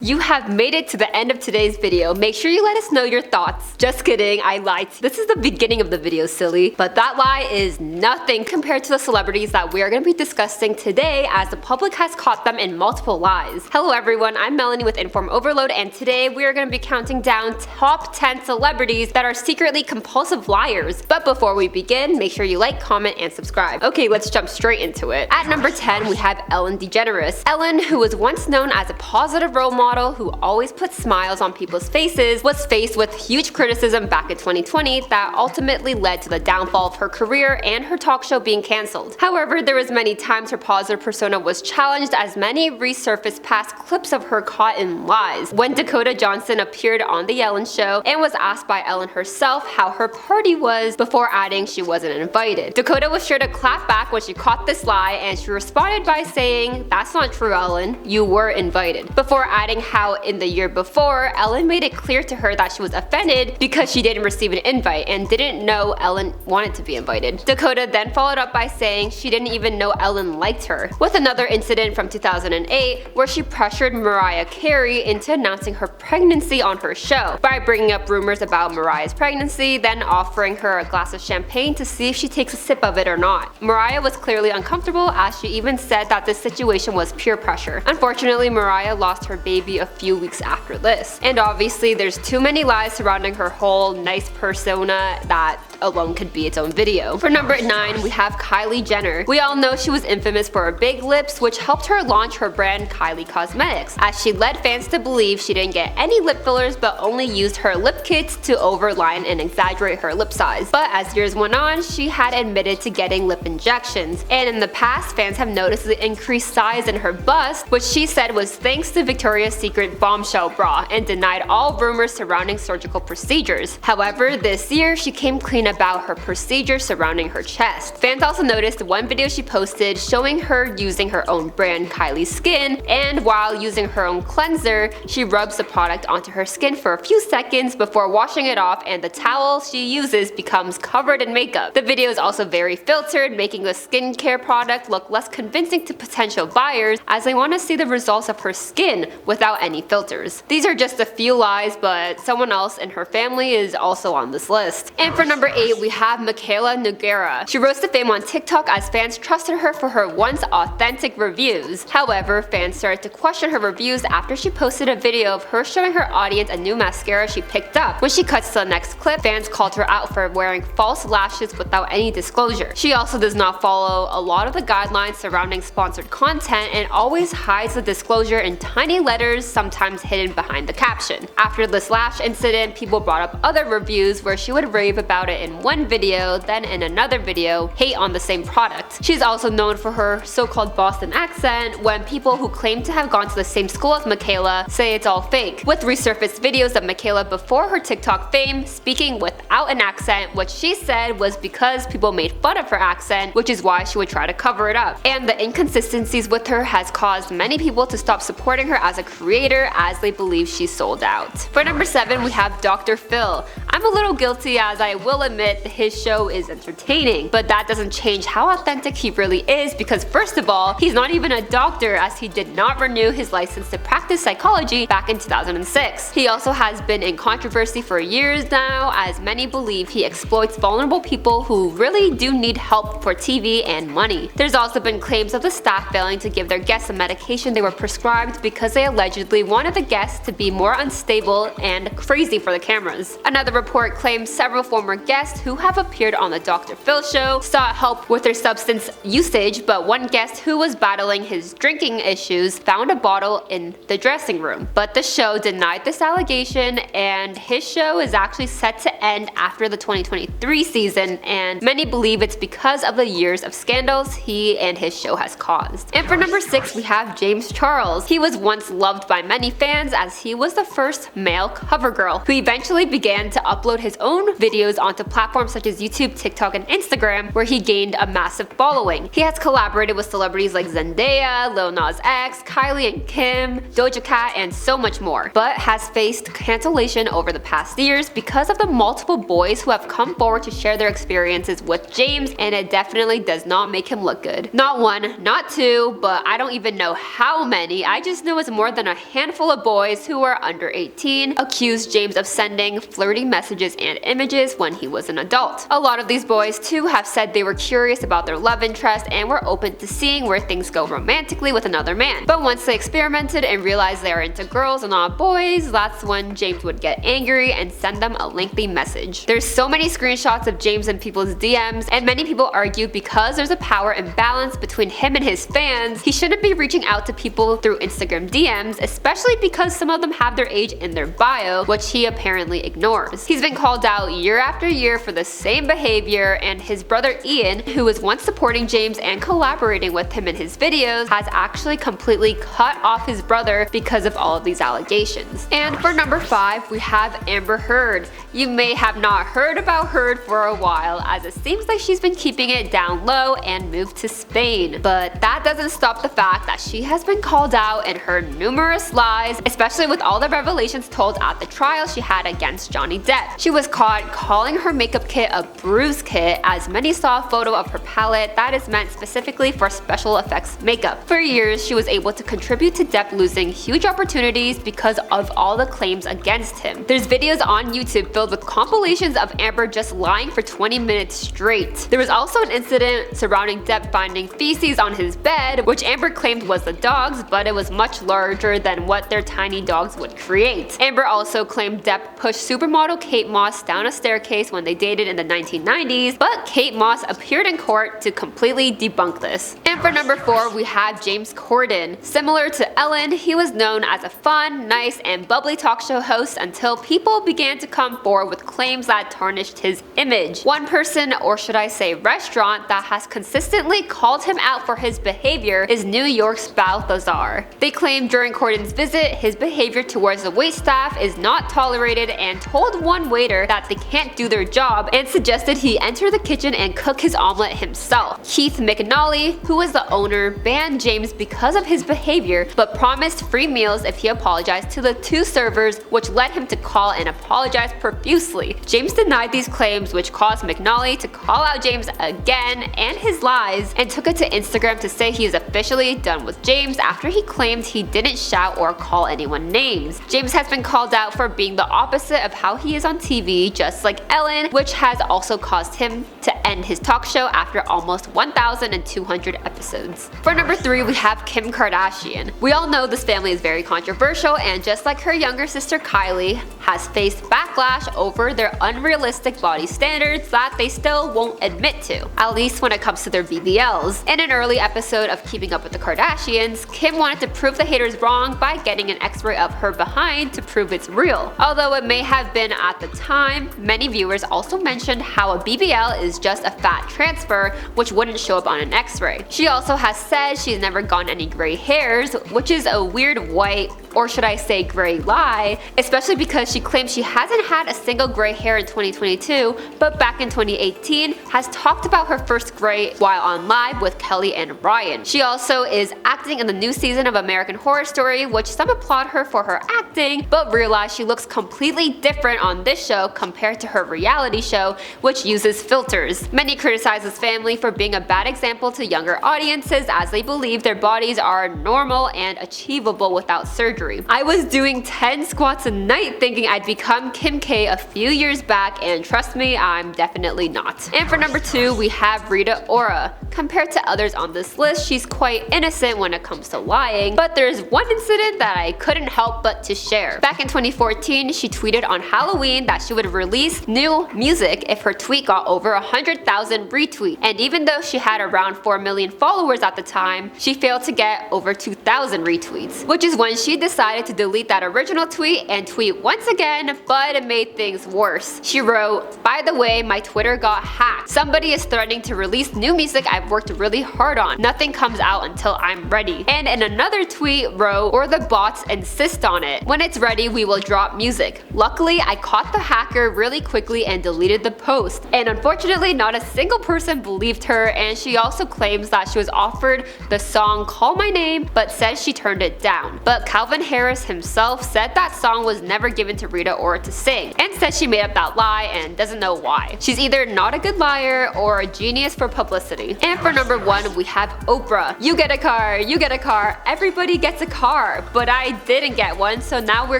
You have made it to the end of today's video. Make sure you let us know your thoughts. Just kidding, I lied. This is the beginning of the video, silly. But that lie is nothing compared to the celebrities that we are going to be discussing today, as the public has caught them in multiple lies. Hello everyone, I'm Melanie with InformOverload, and today we are going to be counting down top 10 celebrities that are secretly compulsive liars. But before we begin, make sure you like, comment, and subscribe. Okay, let's jump straight into it. At number 10, we have Ellen DeGeneres. Ellen, who was once known as a positive role model who always put smiles on people's faces, was faced with huge criticism back in 2020 that ultimately led to the downfall of her career and her talk show being cancelled. However, there was many times her positive persona was challenged, as many resurfaced past clips of her caught in lies. When Dakota Johnson appeared on The Ellen Show and was asked by Ellen herself how her party was, before adding she wasn't invited. Dakota was sure to clap back when she caught this lie, and she responded by saying, "That's not true, Ellen, you were invited," before adding how in the year before, Ellen made it clear to her that she was offended because she didn't receive an invite and didn't know Ellen wanted to be invited. Dakota then followed up by saying she didn't even know Ellen liked her, with another incident from 2008 where she pressured Mariah Carey into announcing her pregnancy on her show by bringing up rumors about Mariah's pregnancy, then offering her a glass of champagne to see if she takes a sip of it or not. Mariah was clearly uncomfortable, as she even said that this situation was peer pressure. Unfortunately, Mariah lost her baby a few weeks after this. And obviously there's too many lies surrounding her whole nice persona that alone could be its own video. For number 9, we have Kylie Jenner. We all know she was infamous for her big lips, which helped her launch her brand Kylie Cosmetics, as she led fans to believe she didn't get any lip fillers but only used her lip kits to overline and exaggerate her lip size. But as years went on, she had admitted to getting lip injections, and in the past fans have noticed the increased size in her bust, which she said was thanks to Victoria's Secret bombshell bra, and denied all rumors surrounding surgical procedures. However, this year she came clean about her procedure surrounding her chest. Fans also noticed one video she posted showing her using her own brand Kylie Skin, and while using her own cleanser, she rubs the product onto her skin for a few seconds before washing it off, and the towel she uses becomes covered in makeup. The video is also very filtered, making the skincare product look less convincing to potential buyers, as they want to see the results of her skin without any filters. These are just a few lies, but someone else in her family is also on this list. And for number 8, we have Mikayla Nogueira. She rose to fame on TikTok as fans trusted her for her once authentic reviews. However, fans started to question her reviews after she posted a video of her showing her audience a new mascara she picked up. When she cuts to the next clip, fans called her out for wearing false lashes without any disclosure. She also does not follow a lot of the guidelines surrounding sponsored content and always hides the disclosure in tiny letters, sometimes hidden behind the caption. After this lash incident, people brought up other reviews where she would rave about it in one video, then in another video, hate on the same product. She's also known for her so-called Boston accent, when people who claim to have gone to the same school as Mikayla say it's all fake, with resurfaced videos of Mikayla before her TikTok fame speaking without an accent, which she said was because people made fun of her accent, which is why she would try to cover it up. And the inconsistencies with her has caused many people to stop supporting her as a creator, as they believe she's sold out. For number 7, we have Dr. Phil. I'm a little guilty, as I will admit his show is entertaining, but that doesn't change how authentic he really is, because first of all, he's not even a doctor, as he did not renew his license to practice psychology back in 2006. He also has been in controversy for years now, as many believe he exploits vulnerable people who really do need help for TV and money. There's also been claims of the staff failing to give their guests the medication they were prescribed because they allegedly wanted the guests to be more unstable and crazy for the cameras. Another report claims several former guests who have appeared on the Dr. Phil show sought help with their substance usage, but one guest who was battling his drinking issues found a bottle in the dressing room. But the show denied this allegation, and his show is actually set to end after the 2023 season, and many believe it's because of the years of scandals he and his show has caused. And for number 6, we have James Charles. He was once loved by many fans, as he was the first male cover girl who eventually began to up upload his own videos onto platforms such as YouTube, TikTok, and Instagram, where he gained a massive following. He has collaborated with celebrities like Zendaya, Lil Nas X, Kylie and Kim, Doja Cat, and so much more, but has faced cancellation over the past years because of the multiple boys who have come forward to share their experiences with James, and it definitely does not make him look good. Not one, not two, but I don't even know how many. I just know it's more than a handful of boys who are under 18 accused James of sending flirty messages and images when he was an adult. A lot of these boys too have said they were curious about their love interest and were open to seeing where things go romantically with another man. But once they experimented and realized they are into girls and not boys, that's when James would get angry and send them a lengthy message. There's so many screenshots of James in people's DMs, and many people argue because there's a power imbalance between him and his fans, he shouldn't be reaching out to people through Instagram DMs, especially because some of them have their age in their bio, which he apparently ignores. He's been called out year after year for the same behavior, and his brother Ian, who was once supporting James and collaborating with him in his videos, has actually completely cut off his brother because of all of these allegations. And for number 5, we have Amber Heard. You may have not heard about Heard for a while, as it seems like she's been keeping it down low and moved to Spain. But that doesn't stop the fact that she has been called out and heard numerous lies, especially with all the revelations told at the trial she had against Johnny Depp. She was caught calling her makeup kit a bruise kit, as many saw a photo of her palette that is meant specifically for special effects makeup. For years, she was able to contribute to Depp losing huge opportunities because of all the claims against him. There's videos on YouTube filled with compilations of Amber just lying for 20 minutes straight. There was also an incident surrounding Depp finding feces on his bed, which Amber claimed was the dog's, but it was much larger than what their tiny dogs would create. Amber also claimed Depp pushed supermodel Kate Moss down a staircase when they dated in the 1990s, but Kate Moss appeared in court to completely debunk this. And for number 4, we have James Corden. Similar to Ellen, he was known as a fun, nice, and bubbly talk show host until people began to come forward with claims that tarnished his image. One person, or should I say restaurant, that has consistently called him out for his behavior is New York's Balthazar. They claimed during Corden's visit, his behavior towards the waitstaff is not tolerated, and told one waiter that they can't do their job and suggested he enter the kitchen and cook his omelet himself. Keith McNally, who was the owner, banned James because of his behavior, but promised free meals if he apologized to the 2 servers, which led him to call and apologize profusely. James denied these claims, which caused McNally to call out James again and his lies, and took it to Instagram to say he is officially done with James after he claimed he didn't shout or call anyone names. James has been called out for being the opposite of how he is on TV, just like Ellen, which has also caused him to end his talk show after almost 1,200 episodes. For number 3, we have Kim Kardashian. We all know this family is very controversial, and just like her younger sister Kylie, has faced backlash over their unrealistic body standards that they still won't admit to, at least when it comes to their BBLs. In an early episode of Keeping Up with the Kardashians, Kim wanted to prove the haters wrong by getting an x-ray of her behind to prove it's real. Although it may have been at the time, many viewers also mentioned how a BBL is just a fat transfer which wouldn't show up on an x-ray. She also has said she's never gotten any gray hairs, which is a weird white, or should I say gray lie, especially because she claims she hasn't had a single gray hair in 2022, but back in 2018 has talked about her first gray while on live with Kelly and Ryan. She also is acting in the new season of American Horror Story, which some applaud her for her acting, but realize she looks completely different on this show compared to her reality show, which uses filters. Many criticize this family for being a bad example to younger audiences, as they believe their bodies are normal and achievable without surgery. I was doing 10 squats a night thinking I'd become Kim K a few years back, and trust me, I'm definitely not. And for number 2, we have Rita Ora. Compared to others on this list, she's quite innocent when it comes to lying, but there's one incident that I couldn't help but to share. Back in 2014, she tweeted on Halloween that she would release new music if her tweet got over 100,000 retweets, and even though she had around 4 million followers at the time, she failed to get over 2,000 retweets, which is when she decided decided to delete that original tweet and tweet once again, but it made things worse. She wrote, "By the way, my Twitter got hacked. Somebody is threatening to release new music I've worked really hard on. Nothing comes out until I'm ready." And in another tweet wrote, "Or the bots insist on it. When it's ready, we will drop music." Luckily, I caught the hacker really quickly and deleted the post. And unfortunately, not a single person believed her, and she also claims that she was offered the song Call My Name, but said she turned it down. But Calvin Harris himself said that song was never given to Rita Ora to sing, and said she made up that lie and doesn't know why. She's either not a good liar or a genius for publicity. And for number 1, we have Oprah. You get a car, you get a car, everybody gets a car, but I didn't get one, so now we're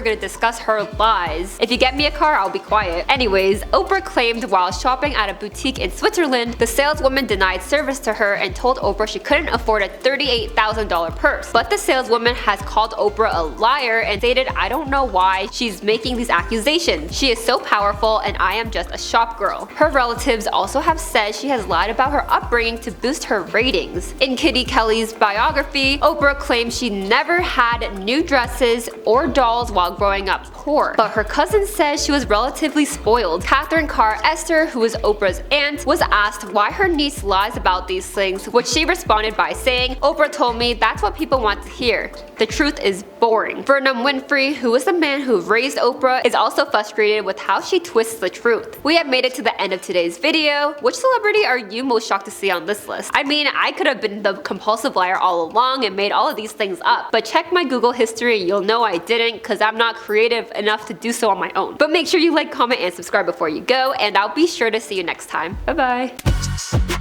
gonna discuss her lies. If you get me a car, I'll be quiet. Anyways, Oprah claimed while shopping at a boutique in Switzerland, the saleswoman denied service to her and told Oprah she couldn't afford a $38,000 purse. But the saleswoman has called Oprah a liar and stated, "I don't know why she's making these accusations. She is so powerful and I am just a shop girl." Her relatives also have said she has lied about her upbringing to boost her ratings. In Kitty Kelly's biography, Oprah claims she never had new dresses or dolls while growing up poor, but her cousin says she was relatively spoiled. Catherine Carr Esther, who is Oprah's aunt, was asked why her niece lies about these things, which she responded by saying, "Oprah told me that's what people want to hear. The truth is boring." Vernon Winfrey, who is the man who raised Oprah, is also frustrated with how she twists the truth. We have made it to the end of today's video. Which celebrity are you most shocked to see on this list? I mean, I could have been the compulsive liar all along and made all of these things up, but check my Google history, you'll know I didn't, because I'm not creative enough to do so on my own. But make sure you like, comment, and subscribe before you go, and I'll be sure to see you next time. Bye bye.